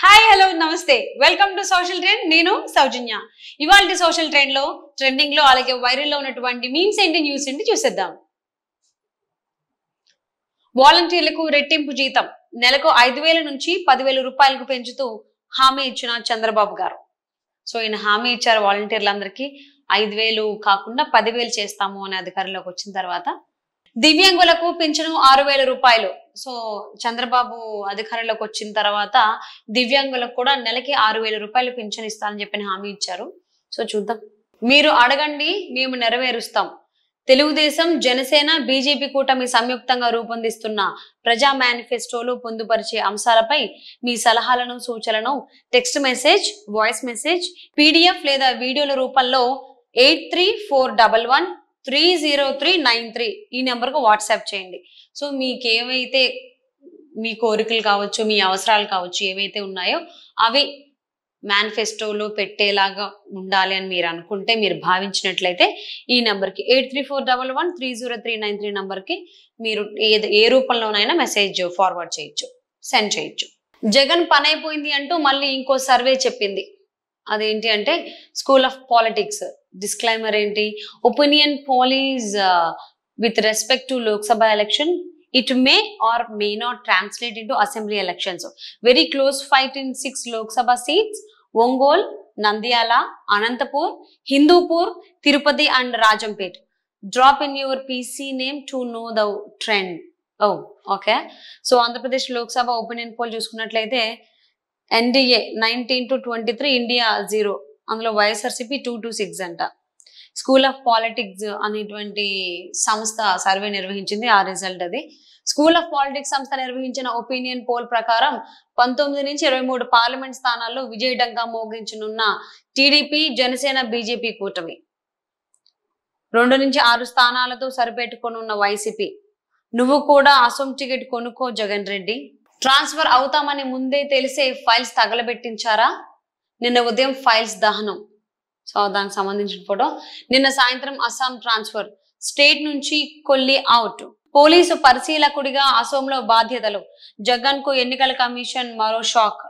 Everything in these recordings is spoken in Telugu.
హాయ్ హలో నమస్తే వెల్కమ్ టు సోషల్ ట్రెండ్ నేను సౌజన్య ఇవాల్టి సోషల్ ట్రెండ్ లో ట్రెండింగ్ లో అలాగే వైరల్ లో ఉన్నటువంటి మీమ్స్ ఏంటి న్యూస్ ఏంటి చూసేద్దాం వాలంటీర్లకు రెట్టింపు జీతం నెలకు 5,000 నుంచి 10,000 రూపాయలకు పెంచుతూ హామీ ఇచ్చిన చంద్రబాబు గారు సో ఈయన హామీ ఇచ్చారు వాలంటీర్లందరికీ 5,000 కాకుండా 10,000 చేస్తాము అనే అధికారంలోకి వచ్చిన తర్వాత దివ్యాంగులకు పింఛను 6,000 రూపాయలు సో చంద్రబాబు అధికారంలోకి వచ్చిన తర్వాత దివ్యాంగులకు కూడా నెలకి 6,000 రూపాయలు పింఛను ఇస్తానని చెప్పిన హామీ ఇచ్చారు సో చూద్దాం మీరు అడగండి మేము నెరవేరుస్తాం తెలుగుదేశం జనసేన బీజేపీ కూటమి సంయుక్తంగా రూపొందిస్తున్న ప్రజా మేనిఫెస్టోలో పొందుపరిచే అంశాలపై మీ సలహాలను సూచనలను text message voice message PDF లేదా వీడియోల రూపంలో 8341130393 ఈ నెంబర్కు వాట్సాప్ చేయండి సో మీకు ఏవైతే మీ కోరికలు కావచ్చు మీ అవసరాలు కావచ్చు ఏవైతే ఉన్నాయో అవి మేనిఫెస్టోలో పెట్టేలాగా ఉండాలి అని మీరు అనుకుంటే మీరు భావించినట్లయితే ఈ నెంబర్కి 8341130393 నెంబర్కి మీరు ఏ రూపంలోనైనా మెసేజ్ ఫార్వర్డ్ చేయొచ్చు సెండ్ చేయొచ్చు జగన్ పని అయిపోయింది అంటూ మళ్ళీ ఇంకో సర్వే చెప్పింది అదేంటి అంటే స్కూల్ ఆఫ్ పాలిటిక్స్ డిస్క్లైమర్ ఏంటి opinion police with respect to Lok Sabha election, it may or may not translate into assembly elections. Very close fight in 6 Lok Sabha seats, Ongole, Nandyala, Anantapur, Hindupur, Tirupati and Rajampet. Drop in your PC name to know the trend. Oh, okay. So Andhra Pradesh Lok Sabha opinion poll చూసుకున్నట్లయితే NDA 19 to 23, India 0. అందులో YSRCP 2 to 6 అంట స్కూల్ ఆఫ్ పాలిటిక్స్ అనేటువంటి సంస్థ సర్వే నిర్వహించింది ఆ రిజల్ట్ అది స్కూల్ ఆఫ్ పాలిటిక్స్ సంస్థ నిర్వహించిన ఒపీనియన్ పోల్ ప్రకారం 19 నుంచి 23 పార్లమెంట్ స్థానాల్లో విజయడంగా మోగించనున్న టీడీపీ జనసేన బీజేపీ కూటమి 2 నుంచి 6 స్థానాలతో సరిపెట్టుకొనున్న వైసీపీ నువ్వు కూడా అసోం టికెట్ కొనుక్కో జగన్ రెడ్డి ట్రాన్స్ఫర్ అవుతామని ముందే తెలిసే ఫైల్స్ తగలబెట్టించారా నిన్న ఉదయం ఫైల్స్ దహనం సో దానికి సంబంధించిన ఫోటో నిన్న సాయంత్రం అస్సాం ట్రాన్స్ఫర్ స్టేట్ నుంచి కొల్లి అవుట్ పోలీసు పరిశీలకుడిగా అసోంలో బాధ్యతలు జగన్ కు ఎన్నికల కమిషన్ మరో షాక్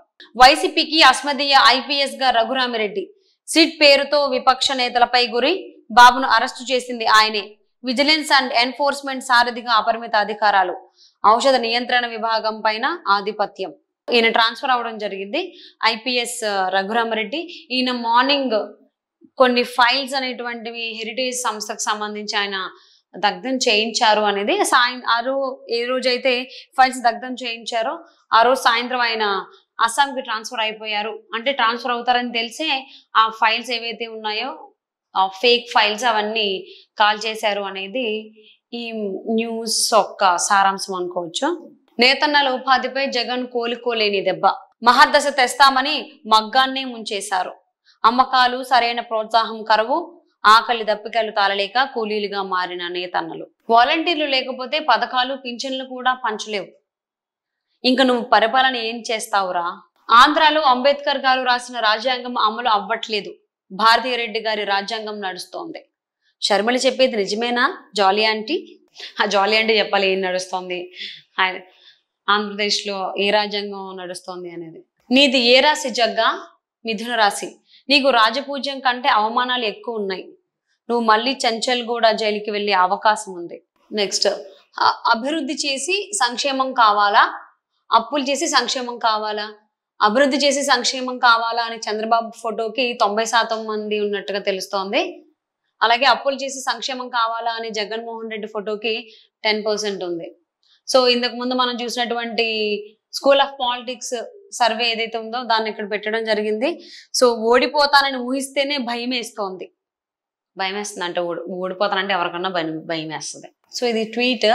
వైసీపీకి అస్మదీయ ఐపీఎస్ గా రఘురామిరెడ్డి సిట్ పేరుతో విపక్ష నేతలపై గురి బాబును అరెస్టు చేసింది ఆయనే విజిలెన్స్ అండ్ ఎన్ఫోర్స్మెంట్ సారథిగా అపరిమిత అధికారాలు ఔషధ నియంత్రణ విభాగం పైన ఆధిపత్యం ఈయన ట్రాన్స్ఫర్ అవడం జరిగింది ఐపీఎస్ రఘురామిరెడ్డి ఈయన మార్నింగ్ కొన్ని ఫైల్స్ అనేటువంటివి హెరిటేజ్ సంస్థకు సంబంధించి ఆయన దగ్ధం చేయించారు అనేది ఏ రోజైతే ఫైల్స్ దగ్ధం చేయించారో ఆ రోజు సాయంత్రం ఆయన అస్సాంకి ట్రాన్స్ఫర్ అయిపోయారు అంటే ట్రాన్స్ఫర్ అవుతారని తెలిసే ఆ ఫైల్స్ ఏవైతే ఉన్నాయో ఆ ఫేక్ ఫైల్స్ అవన్నీ కాల్ చేశారు అనేది ఈ న్యూస్ యొక్క సారాంశం అనుకోవచ్చు నేతన్నల ఉపాధిపై జగన్ కోలుకోలేని దెబ్బ మహర్దశ తెస్తామని మగ్గాన్నే ముంచేశారు అమ్మకాలు సరైన ప్రోత్సాహం కరువు ఆకలి దప్పికలు తాళలేక కూలీలుగా మారిన నేతన్నలు వాలంటీర్లు లేకపోతే పథకాలు పింఛన్లు కూడా పంచలేవు ఇంక నువ్వు పరిపాలన ఏం చేస్తావురా ఆంధ్రాలో అంబేద్కర్ గారు రాసిన రాజ్యాంగం అమలు అవ్వట్లేదు భారతీయ రెడ్డి గారి రాజ్యాంగం నడుస్తోంది శర్మలి చెప్పేది నిజమేనా జాలీ ఆంటీ ఆ జాలీ ఆంటీ చెప్పాలి ఏం నడుస్తోంది ఆంధ్రప్రదేశ్ లో ఏ రాజ్యాంగం నడుస్తోంది అనేది నీది ఏ రాశి జగ్గా మిథున రాశి నీకు రాజపూజ్యం కంటే అవమానాలు ఎక్కువ ఉన్నాయి నువ్వు మళ్ళీ చంచల్గూడ జైలుకి వెళ్ళే అవకాశం ఉంది నెక్స్ట్ అభివృద్ధి చేసి సంక్షేమం కావాలా అప్పులు చేసి సంక్షేమం కావాలా అభివృద్ధి చేసి సంక్షేమం కావాలా అని చంద్రబాబు ఫోటోకి 90% మంది ఉన్నట్టుగా తెలుస్తోంది అలాగే అప్పులు చేసి సంక్షేమం కావాలా అని జగన్మోహన్ రెడ్డి ఫోటోకి 10% ఉంది సో ఇంతకు ముందు మనం చూసినటువంటి స్కూల్ ఆఫ్ పాలిటిక్స్ సర్వే ఏదైతే ఉందో దాన్ని ఇక్కడ పెట్టడం జరిగింది సో ఓడిపోతానని ఊహిస్తేనే భయం వేస్తుంది అంటే ఓడిపోతానంటే ఎవరికన్నా భయం వేస్తుంది సో ఇది ట్వీట్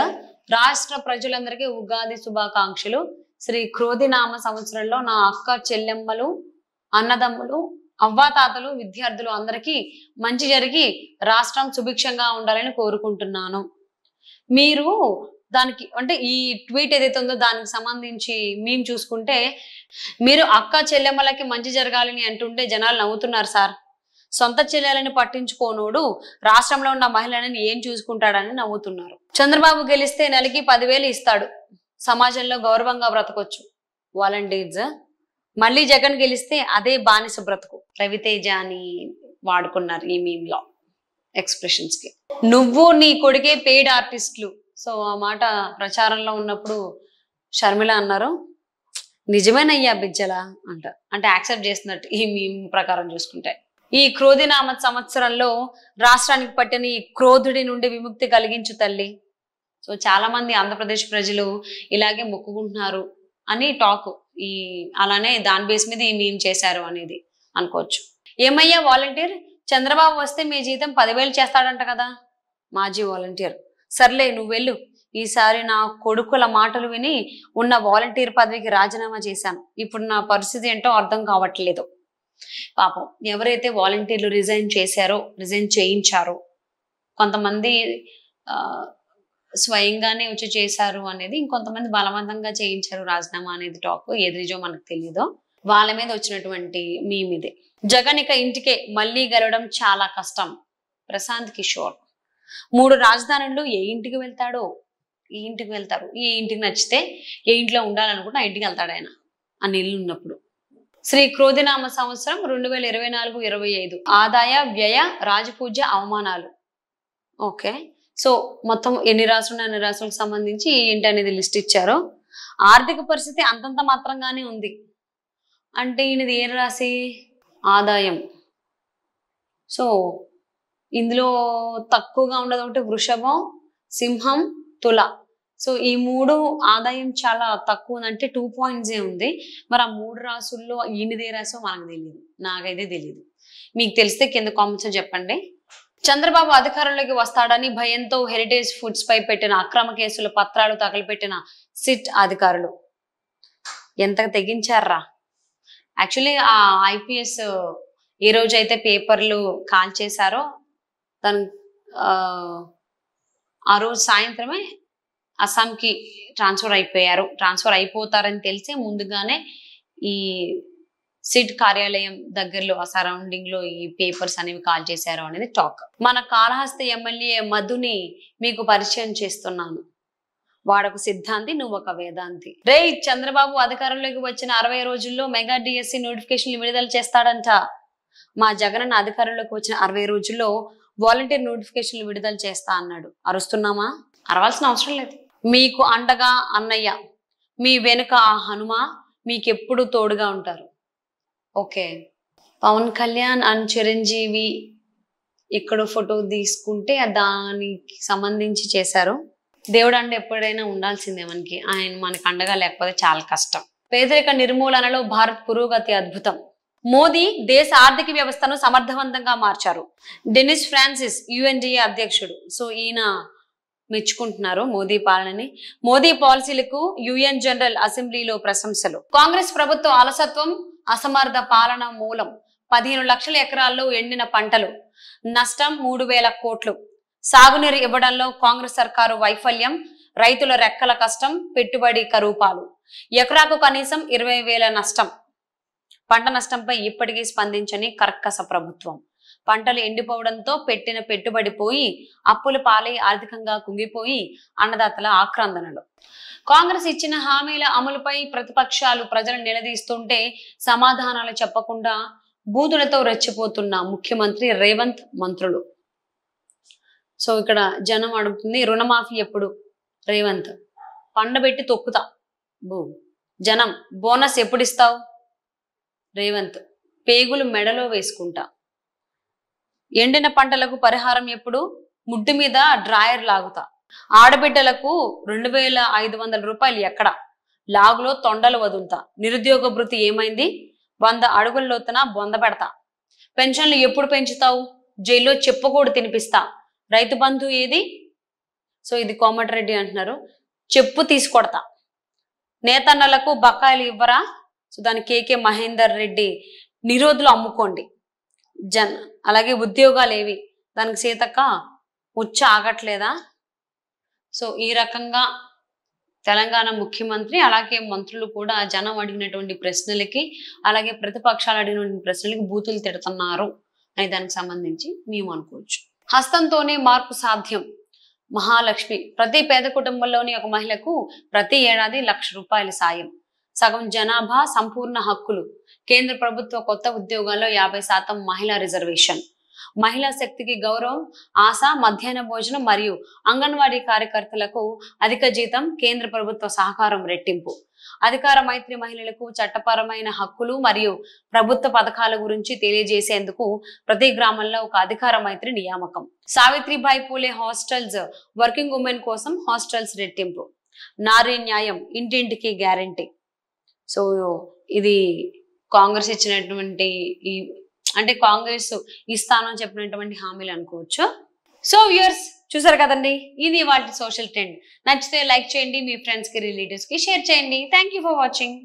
రాష్ట్ర ప్రజలందరికీ ఉగాది శుభాకాంక్షలు శ్రీ క్రోధినామ సంవత్సరంలో నా అక్క చెల్లెమ్మలు అన్నదమ్ములు అవ్వాతాతలు విద్యార్థులు అందరికీ మంచి జరిగి రాష్ట్రం సుభిక్షంగా ఉండాలని కోరుకుంటున్నాను మీరు దానికి అంటే ఈ ట్వీట్ ఏదైతే ఉందో దానికి సంబంధించి మేము చూసుకుంటే మీరు అక్క చెల్లెమ్మలకి మంచి జరగాలని అంటుంటే జనాలు నవ్వుతున్నారు సార్ సొంత చెల్లెలని పట్టించుకోనోడు రాష్ట్రంలో ఉన్న మహిళలను ఏం చూసుకుంటాడని నవ్వుతున్నారు చంద్రబాబు గెలిస్తే నెలకి 10,000 ఇస్తాడు సమాజంలో గౌరవంగా బ్రతకొచ్చు వాలంటీర్స్ మళ్ళీ జగన్ గెలిస్తే అదే బానిస బ్రతుకు. రవితేజ అని వాడుకున్నారు ఈ మీమ్ లో ఎక్స్ప్రెషన్స్ కి. నువ్వు నీ కొడుకే పెయిడ్ ఆర్టిస్టులు. సో ఆ మాట ప్రచారంలో ఉన్నప్పుడు షర్మిల అన్నారు, నిజమేనయ్యా బిజ్జల అంట. అంటే యాక్సెప్ట్ చేస్తున్నట్టు ఈ మీమ్ ప్రకారం చూసుకుంటే. ఈ క్రోధినామ సంవత్సరంలో రాష్ట్రానికి పట్టిన ఈ క్రోధుడి నుండి విముక్తి కలిగించు తల్లి. సో చాలా మంది ఆంధ్రప్రదేశ్ ప్రజలు ఇలాగే మొక్కుకుంటున్నారు అని టాక్. ఈ అలానే దాని బేస్ మీద ఈ మీమ్ చేశారు అనేది అనుకోవచ్చు. ఏమయ్యా వాలంటీర్, చంద్రబాబు వస్తే మీ జీతం 10,000 చేస్తాడంట కదా. మాజీ వాలంటీర్, సర్లే నువ్వు వెళ్ళు, ఈసారి నా కొడుకుల మాటలు విని ఉన్న వాలంటీర్ పదవికి రాజీనామా చేశాను. ఇప్పుడు నా పరిస్థితి ఏంటో అర్థం కావట్లేదు. పాపం ఎవరైతే వాలంటీర్లు రిజైన్ చేయించారో, కొంతమంది స్వయంగానే వచ్చి చేశారు అనేది, ఇంకొంతమంది బలవంతంగా చేయించారు రాజీనామా అనేది టాక్. ఏది నిజో మనకు తెలియదు. వాళ్ళ మీద వచ్చినటువంటి మీమ్ ఇదే. జగన్ ఇక ఇంటికే మళ్ళీ గెలవడం చాలా కష్టం. ప్రశాంత్ కిషోర్ 3 రాజధానులు ఏ ఇంటికి వెళ్తాడో, ఈ ఇంటికి వెళ్తారు, ఈ ఇంటికి నచ్చితే ఏ ఇంట్లో ఉండాలనుకుంటే ఆ ఇంటికి వెళ్తాడు ఆయన, ఆ ఇల్లు ఉన్నప్పుడు. శ్రీ క్రోధినామ సంవత్సరం 2024-25 ఆదాయ వ్యయ రాజపూజ అవమానాలు. ఓకే, సో మొత్తం ఎన్ని రాసులు అన్ని రాసులకు సంబంధించి ఏంటి అనేది లిస్ట్ ఇచ్చారు. ఆర్థిక పరిస్థితి అంతంత మాత్రంగానే ఉంది. అంటే ఈయనది ఏ రాశి? ఆదాయం. సో ఇందులో తక్కువగా ఉండదు ఒకటి వృషభం, సింహం, తుల. సో ఈ 3 ఆదాయం చాలా తక్కువ ఉందంటే 2 పాయింట్స్ ఉంది. మరి ఆ 3 రాసుల్లో ఈయనది ఏ రాసో మనకు తెలియదు, నాకైతే తెలియదు. మీకు తెలిస్తే కింద కామెంట్స్ చెప్పండి. చంద్రబాబు అధికారంలోకి వస్తాడని భయంతో హెరిటేజ్ ఫుడ్స్ పై పెట్టిన అక్రమ కేసుల పత్రాలు తగలపెట్టిన సిట్ అధికారులు ఎంత తెగించారా. యాక్చువల్లీ ఆ IPS ఏ రోజైతే పేపర్లు కాల్ చేశారో దాని ఆ రోజు సాయంత్రమే అస్సాంకి ట్రాన్స్ఫర్ అయిపోతారని తెలిసి ముందుగానే ఈ సిట్ కార్యాలయం దగ్గరలో ఆ సరౌండింగ్ లో ఈ పేపర్స్ అనేవి కాల్ చేశారు అనేది టాక్. మన కాళహస్తి ఎమ్మెల్యే మధుని మీకు పరిచయం చేస్తున్నాను. వాడొక సిద్ధాంతి, నువ్వు ఒక వేదాంతి. చంద్రబాబు అధికారంలోకి వచ్చిన 60 రోజుల్లో మెగా DSC నోటిఫికేషన్లు విడుదల చేస్తాడంట. మా జగన్ అధికారంలోకి వచ్చిన 60 రోజుల్లో వాలంటీర్ నోటిఫికేషన్లు విడుదల చేస్తా అన్నాడు. అరుస్తున్నామా? అరవాల్సిన అవసరం లేదు. మీకు అండగా అన్నయ్య, మీ వెనుక ఆ హనుమ మీకెప్పుడు తోడుగా ఉంటారు. ఓకే, పవన్ కళ్యాణ్ అండ్ చిరంజీవి ఎక్కడో ఫోటో తీసుకుంటే దానికి సంబంధించి చేశారు. దేవుడు అంటే ఎప్పుడైనా ఉండాల్సిందే మనకి, ఆయన మనకు అండగా లేకపోతే చాలా కష్టం. పేదరిక నిర్మూలనలో భారత్ పురోగతి అద్భుతం. మోదీ దేశ ఆర్థిక వ్యవస్థను సమర్థవంతంగా మార్చారు. డెనిస్ ఫ్రాన్సిస్ UNDA అధ్యక్షుడు. సో ఈయన మెచ్చుకుంటున్నారు మోదీ పాలనని. మోదీ పాలసీలకు UN జనరల్ అసెంబ్లీలో ప్రశంసలు. కాంగ్రెస్ ప్రభుత్వ అలసత్వం, అసమర్థ పాలన మూలం 15 లక్షల ఎకరాల్లో ఎండిన పంటలు, నష్టం 3,000 కోట్లు. సాగునీరు ఇవ్వడంలో కాంగ్రెస్ సర్కారు వైఫల్యం, రైతుల రెక్కల కష్టం, పెట్టుబడి కరూపాలు. ఎకరాకు కనీసం 20,000 నష్టం. పంట నష్టంపై ఇప్పటికీ స్పందించని కర్కశ ప్రభుత్వం. పంటలు ఎండిపోవడంతో పెట్టిన పెట్టుబడి పోయి అప్పుల పాలై ఆర్థికంగా కుంగిపోయి అన్నదాతల ఆక్రందనలు. కాంగ్రెస్ ఇచ్చిన హామీల అమలుపై ప్రతిపక్షాలు ప్రజలు నిలదీస్తుంటే సమాధానాలు చెప్పకుండా బూతులతో రెచ్చిపోతున్న ముఖ్యమంత్రి రేవంత్ మంత్రులు. సో ఇక్కడ జనం అడుగుతుంది, రుణమాఫీ ఎప్పుడు? రేవంత్ పండబెట్టి తొక్కుతా. జనం బోనస్ ఎప్పుడు ఇస్తావు? రేవంత్ పేగులు మెడలో వేసుకుంటా. ఎండిన పంటలకు పరిహారం ఎప్పుడు? ముడ్డు మీద డ్రాయర్ లాగుతా. ఆడబిడ్డలకు 2,500 రూపాయలు ఎక్కడ? లాగులో తొండలు వదులుతా. నిరుద్యోగ భృతి ఏమైంది? 100 అడుగుల లోతున బొంద పెడతా. పెన్షన్లు ఎప్పుడు పెంచుతావు? జైల్లో చెప్పుకోడు తినిపిస్తా. రైతు బంధు ఏది? సో ఇది కోమటిరెడ్డి అంటున్నారు, చెప్పు తీసుకొడతా. నేతన్నలకు బకాయిలు ఇవ్వరా? సో దాని KK మహేందర్ రెడ్డి, నిరోధులు అమ్ముకోండి. అలాగే ఉద్యోగాలు ఏవి? దానికి సీతక్క ఉచ్చ ఆగట్లేదా? సో ఈ రకంగా తెలంగాణ ముఖ్యమంత్రి అలాగే మంత్రులు కూడా జనం అడిగినటువంటి ప్రశ్నలకి అలాగే ప్రతిపక్షాలు అడిగినటువంటి ప్రశ్నలకి బూతులు తిడుతున్నారు అనే దానికి సంబంధించి మేము అనుకోవచ్చు. హస్తంతోనే మార్పు సాధ్యం. మహాలక్ష్మి ప్రతి పేద కుటుంబంలోని ఒక మహిళకు ప్రతి ఏడాది 1,00,000 రూపాయల సాయం. సగం జనాభా సంపూర్ణ హక్కులు, కేంద్ర ప్రభుత్వ కొత్త ఉద్యోగాల్లో 50% మహిళా రిజర్వేషన్, మహిళా శక్తికి గౌరవం, ఆశ మధ్యాహ్న భోజనం మరియు అంగన్వాడీ కార్యకర్తలకు అధిక జీతం, కేంద్ర ప్రభుత్వ సహకారం రెట్టింపు, అధికార మైత్రి మహిళలకు చట్టపరమైన హక్కులు మరియు ప్రభుత్వ పథకాల గురించి తెలియజేసేందుకు ప్రతి గ్రామంలో ఒక అధికార మైత్రి నియామకం, Savitribai Phule hostels working women కోసం హాస్టల్స్ రెట్టింపు, నారీ న్యాయం ఇంటింటికి గ్యారంటీ. సో ఇది కాంగ్రెస్ ఇచ్చినటువంటి అంటే కాంగ్రెస్ ఇస్తానని చెప్పినటువంటి హామీలు అనుకోవచ్చు. సో వ్యూయర్స్ చూసారు కదండి, ఇది వాటి సోషల్ ట్రెండ్. నచ్చితే లైక్ చేయండి, మీ ఫ్రెండ్స్ కి రిలేటివ్స్ కి షేర్ చేయండి. Thank you for watching.